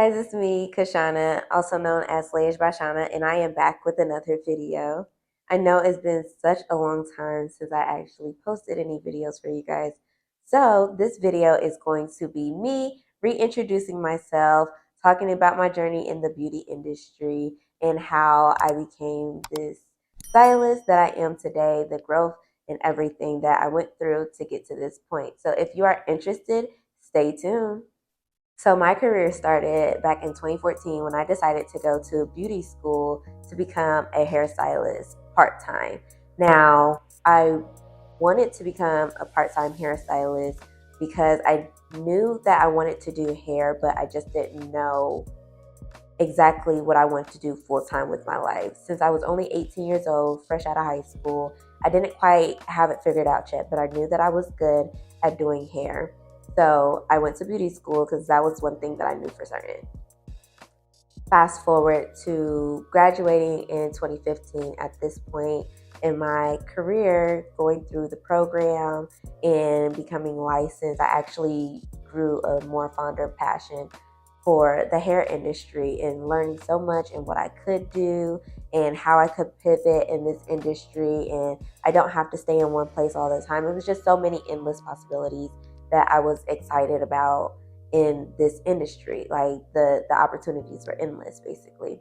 guys, it's me, Kashana, also known as Slayish by Shana, and I am back with another video. I know it's been such a long time since I actually posted any videos for you guys. So this video is going to be me reintroducing myself, talking about my journey in the beauty industry and how I became this stylist that I am today, the growth and everything that I went through to get to this point. So if you are interested, stay tuned. So my career started back in 2014 when I decided to go to beauty school to become a hairstylist part-time. Now, I wanted to become a part-time hairstylist because I knew that I wanted to do hair, but I just didn't know exactly what I wanted to do full-time with my life. Since I was only 18 years old, fresh out of high school, I didn't quite have it figured out yet, but I knew that I was good at doing hair. So I went to beauty school because that was one thing that I knew for certain. Fast forward to graduating in 2015. At this point in my career, going through the program and becoming licensed, I actually grew a more fonder passion for the hair industry and learning so much and what I could do and how I could pivot in this industry. And I don't have to stay in one place all the time. It was just so many endless possibilities that I was excited about in this industry. Like the opportunities were endless, basically.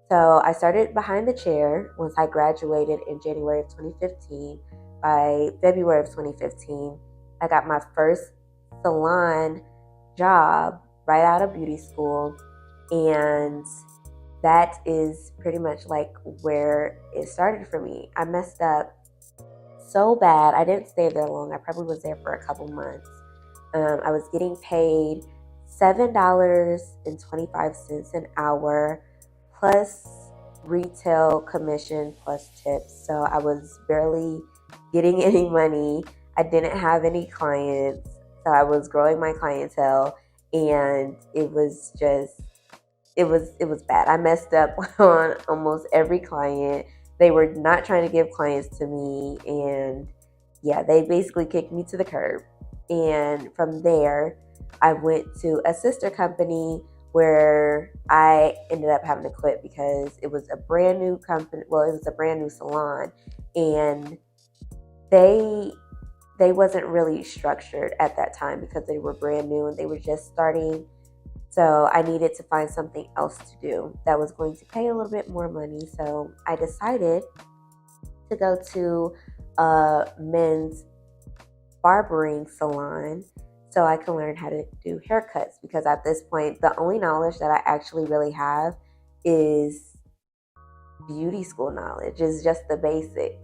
So I started behind the chair once I graduated in January of 2015. By February of 2015, I got my first salon job right out of beauty school. And that is pretty much like where it started for me. I messed up so bad. I didn't stay there long. I probably was there for a couple months. I was getting paid $7.25 an hour plus retail commission plus tips. So I was barely getting any money. I didn't have any clients. So I was growing my clientele and it was bad. I messed up on almost every client. They were not trying to give clients to me, and yeah, they basically kicked me to the curb. And from there, I went to a sister company where I ended up having to quit because it was a brand new company. Well, it was a brand new salon, and they they wasn't really structured at that time because they were brand new and they were just starting. So I needed to find something else to do that was going to pay a little bit more money. So I decided to go to a men's barbering salon so I can learn how to do haircuts, because at this point, the only knowledge that I actually really have is beauty school knowledge, is just the basics.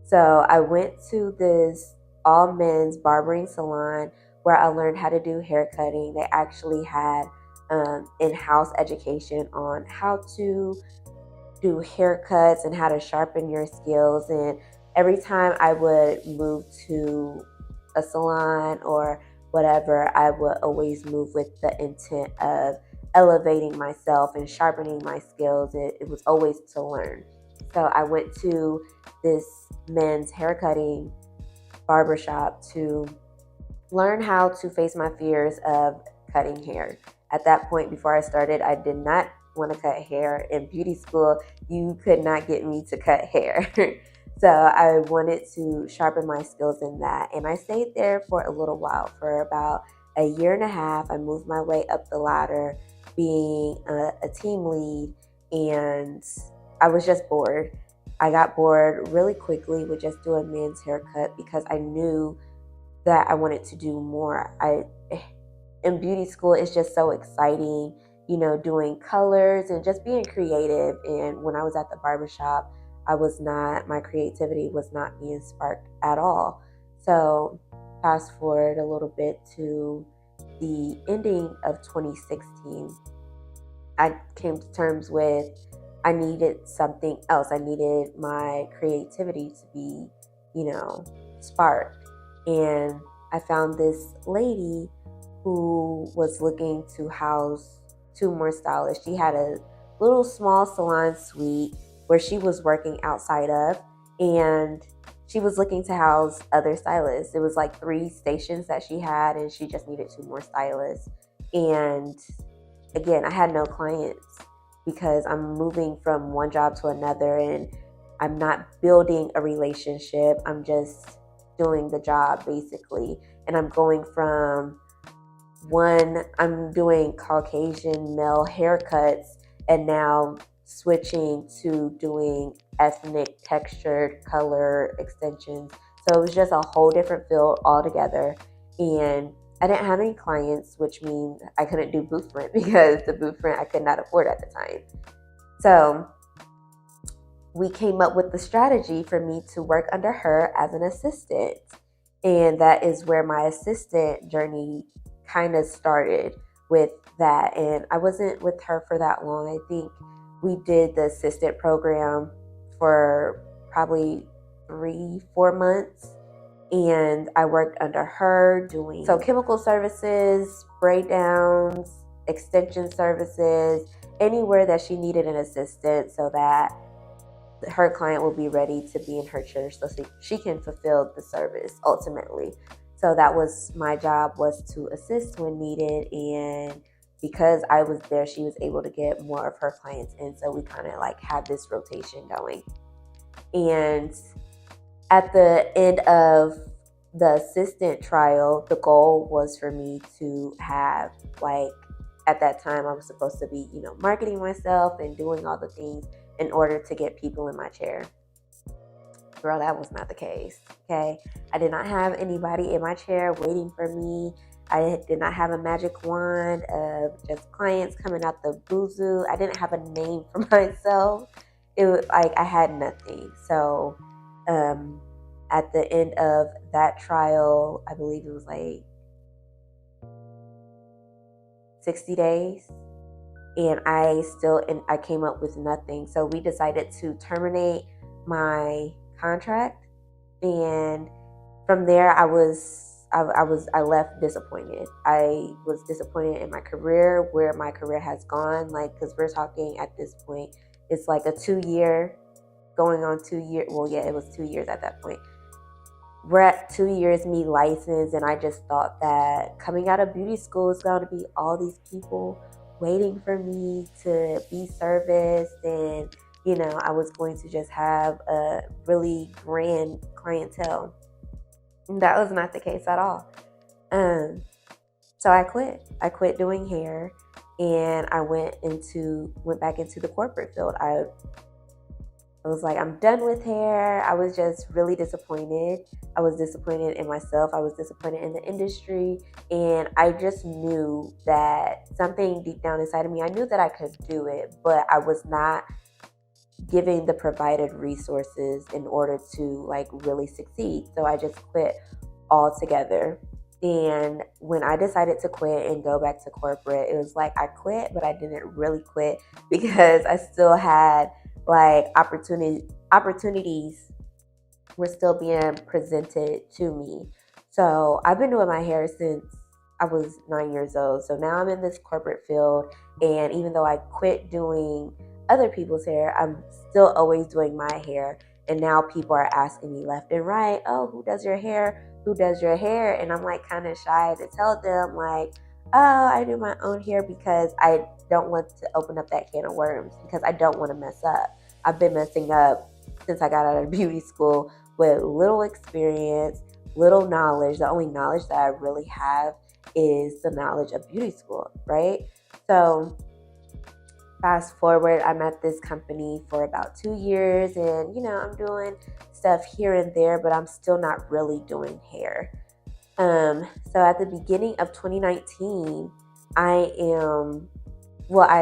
So I went to this all men's barbering salon where I learned how to do hair cutting. They actually had in-house education on how to do haircuts and how to sharpen your skills. And every time I would move to a salon or whatever, I would always move with the intent of elevating myself and sharpening my skills. It was always to learn. So I went to this men's haircutting barbershop to learn how to face my fears of cutting hair. At that point, before I started, I did not want to cut hair. In beauty school, you could not get me to cut hair. So I wanted to sharpen my skills in that. And I stayed there for a little while, for about a year and a half. I moved my way up the ladder, being a team lead, and I was just bored. I got bored really quickly with just doing men's haircut because I knew that I wanted to do more. In beauty school, it's just so exciting, doing colors and just being creative. And when I was at the barbershop, my creativity was not being sparked at all. So fast forward a little bit to the ending of 2016, I came to terms with I needed something else. I needed my creativity to be, sparked. And I found this lady who was looking to house two more stylists. She had a little small salon suite where she was working outside of, and she was looking to house other stylists. It was like 3 stations that she had, and she just needed 2 more stylists. And again, I had no clients because I'm moving from one job to another and I'm not building a relationship. I'm just doing the job basically. And I'm going from I'm doing Caucasian male haircuts and now switching to doing ethnic textured color extensions. So it was just a whole different field altogether. And I didn't have any clients, which means I couldn't do booth rent because the booth rent I could not afford at the time. So we came up with the strategy for me to work under her as an assistant. And that is where my assistant journey kind of started with that. And I wasn't with her for that long. I think we did the assistant program for probably 3-4 months. And I worked under her doing chemical services, spray downs, extension services, anywhere that she needed an assistant so that her client will be ready to be in her chair so she can fulfill the service ultimately. So that was my job, was to assist when needed. And because I was there, she was able to get more of her clients in. So we kind of like had this rotation going. And at the end of the assistant trial, the goal was for me to have, like, at that time I was supposed to be, marketing myself and doing all the things in order to get people in my chair. Girl, that was not the case. Okay. I did not have anybody in my chair waiting for me. I did not have a magic wand of just clients coming out the boozoo. I didn't have a name for myself. It was like I had nothing. So at the end of that trial, I believe it was like 60 days. And I came up with nothing. So we decided to terminate my contract. And from there, I left disappointed. I was disappointed in my career, where my career has gone. Like, because we're talking at this point, it's like a 2-year, going on 2 years. Well, yeah, it was 2 years at that point. We're at 2 years, me licensed, and I just thought that coming out of beauty school is going to be all these people waiting for me to be serviced, and I was going to just have a really grand clientele. And that was not the case at all. So I quit. I quit doing hair, and I went back into the corporate field. I was like, I'm done with hair. I was just really disappointed. I was disappointed in myself. I was disappointed in the industry. And I just knew that something deep down inside of me, I knew that I could do it, but I was not giving the provided resources in order to like really succeed. So I just quit altogether. And when I decided to quit and go back to corporate, it was like I quit, but I didn't really quit because I still had like opportunities were still being presented to me. So I've been doing my hair since I was 9 years old. So now I'm in this corporate field, and even though I quit doing other people's hair, I'm still always doing my hair. And now people are asking me left and right, oh, who does your hair? Who does your hair? And I'm like kind of shy to tell them like, oh, I do my own hair, because I don't want to open up that can of worms, because I don't want to mess up. I've been messing up since I got out of beauty school with little experience, little knowledge. The only knowledge that I really have is the knowledge of beauty school, right? So fast forward, I'm at this company for about 2 years, and I'm doing stuff here and there, but I'm still not really doing hair. So at the beginning of 2019, I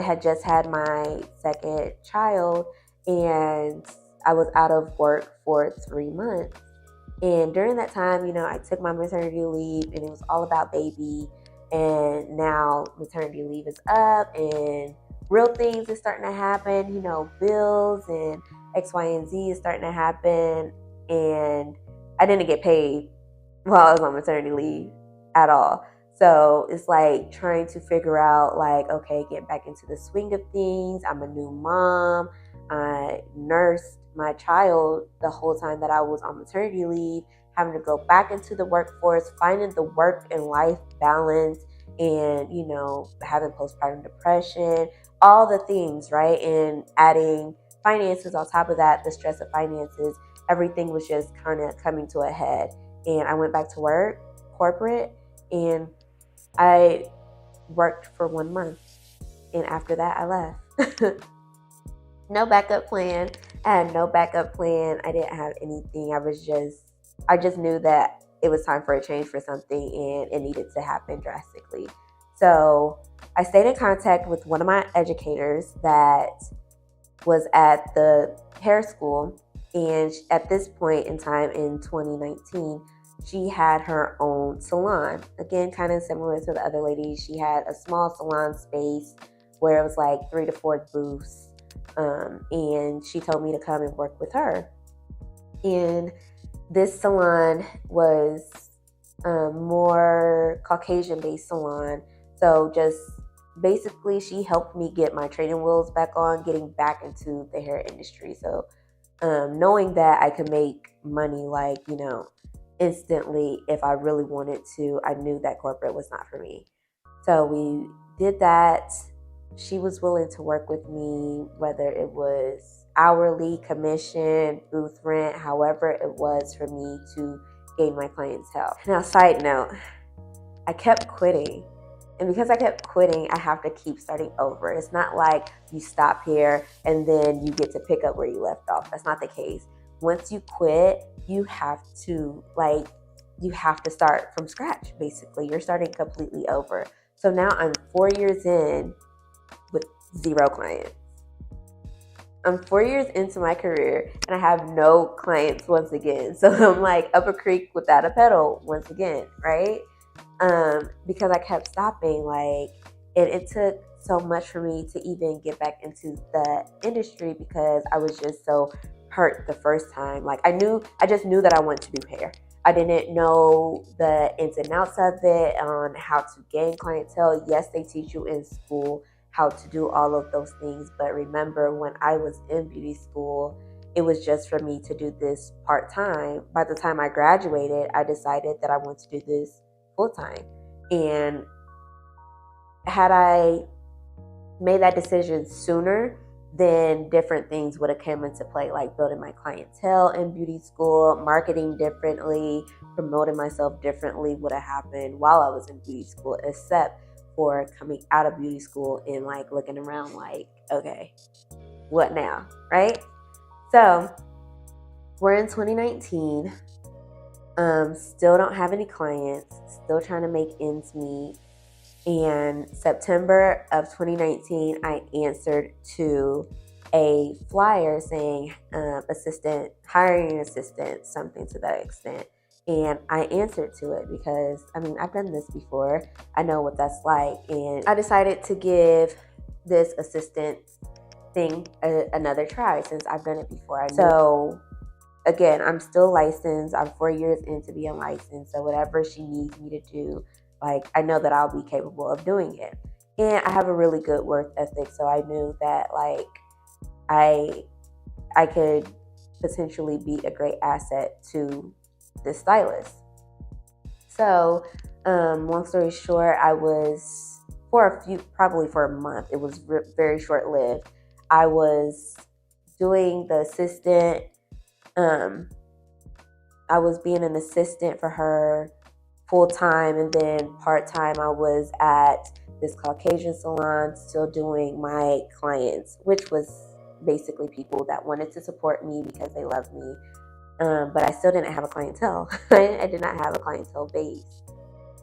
had just had my second child, and I was out of work for 3 months. And during that time, I took my maternity leave, and it was all about baby. And now maternity leave is up, and real things is starting to happen, bills and X, Y, and Z is starting to happen. And I didn't get paid while I was on maternity leave at all. So it's like trying to figure out like, okay, get back into the swing of things. I'm a new mom. I nursed my child the whole time that I was on maternity leave, having to go back into the workforce, finding the work and life balance, and, having postpartum depression, all the things, right? And adding finances on top of that, the stress of finances, everything was just kind of coming to a head. And I went back to work, corporate, and I worked for 1 month. And after that, I left. No backup plan. I had no backup plan. I didn't have anything. I just knew that it was time for a change for something and it needed to happen drastically. So I stayed in contact with one of my educators that was at the hair school. And at this point in time in 2019, she had her own salon. Again, kind of similar to the other lady. She had a small salon space where it was like 3 to 4 booths. And she told me to come and work with her. And this salon was a more Caucasian-based salon. So just basically, she helped me get my training wheels back on, getting back into the hair industry. So knowing that I could make money, like, instantly if I really wanted to, I knew that corporate was not for me. So we did that. She was willing to work with me, whether it was hourly, commission, booth rent, however it was for me to gain my clientele. Now, side note, I kept quitting. And because I kept quitting, I have to keep starting over. It's not like you stop here and then you get to pick up where you left off. That's not the case. Once you quit, you have to start from scratch, basically. You're starting completely over. So now I'm 4 years in with 0 clients. I'm 4 years into my career and I have no clients once again. So I'm like up a creek without a pedal once again, right? Because I kept stopping, it took so much for me to even get back into the industry because I was just so hurt the first time. I just knew that I wanted to do hair. I didn't know the ins and outs of it, on how to gain clientele. Yes, they teach you in school how to do all of those things, but remember, when I was in beauty school, it was just for me to do this part-time. By the time I graduated, I decided that I wanted to do this full-time. And had I made that decision sooner, then different things would have come into play, like building my clientele in beauty school, marketing differently, promoting myself differently would have happened while I was in beauty school, except for coming out of beauty school and looking around like, okay, what now, right? So we're in 2019. Still don't have any clients, still trying to make ends meet. And September of 2019, I answered to a flyer saying hiring an assistant, something to that extent. And I answered to it because, I've done this before. I know what that's like. And I decided to give this assistant thing another try since I've done it before. So again, I'm still licensed. I'm 4 years into being licensed. So whatever she needs me to do, I know that I'll be capable of doing it. And I have a really good work ethic. So I knew that I could potentially be a great asset to this stylist. So long story short, I was probably for a month. It was very short lived. I was doing the assistant. I was being an assistant for her full time, and then part time I was at this Caucasian salon still doing my clients, which was basically people that wanted to support me because they loved me. But I still didn't have a clientele. I did not have a clientele base.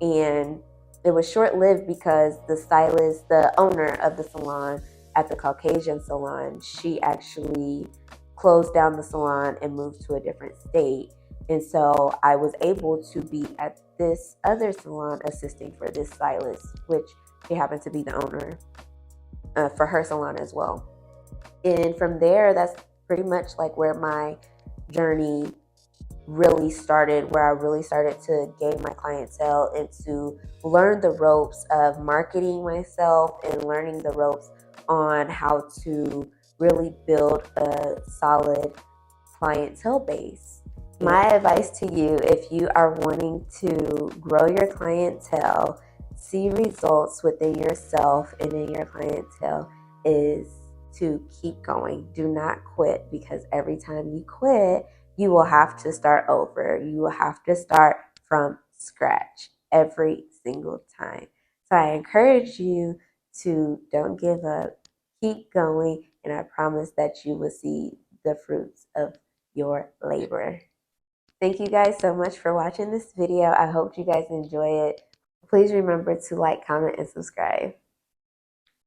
And it was short-lived because the stylist, the owner of the salon at the Caucasian salon, she actually closed down the salon and moved to a different state. And so I was able to be at this other salon assisting for this stylist, which she happened to be the owner for her salon as well. And from there, that's pretty much where my journey really started, where I really started to gain my clientele and to learn the ropes of marketing myself and learning the ropes on how to really build a solid clientele base. My advice to you, if you are wanting to grow your clientele, see results within yourself and in your clientele is to keep going. Do not quit, because every time you quit, you will have to start over. You will have to start from scratch every single time. So I encourage you to don't give up, keep going, and I promise that you will see the fruits of your labor. Thank you guys so much for watching this video. I hope you guys enjoy it. Please remember to like, comment, and subscribe.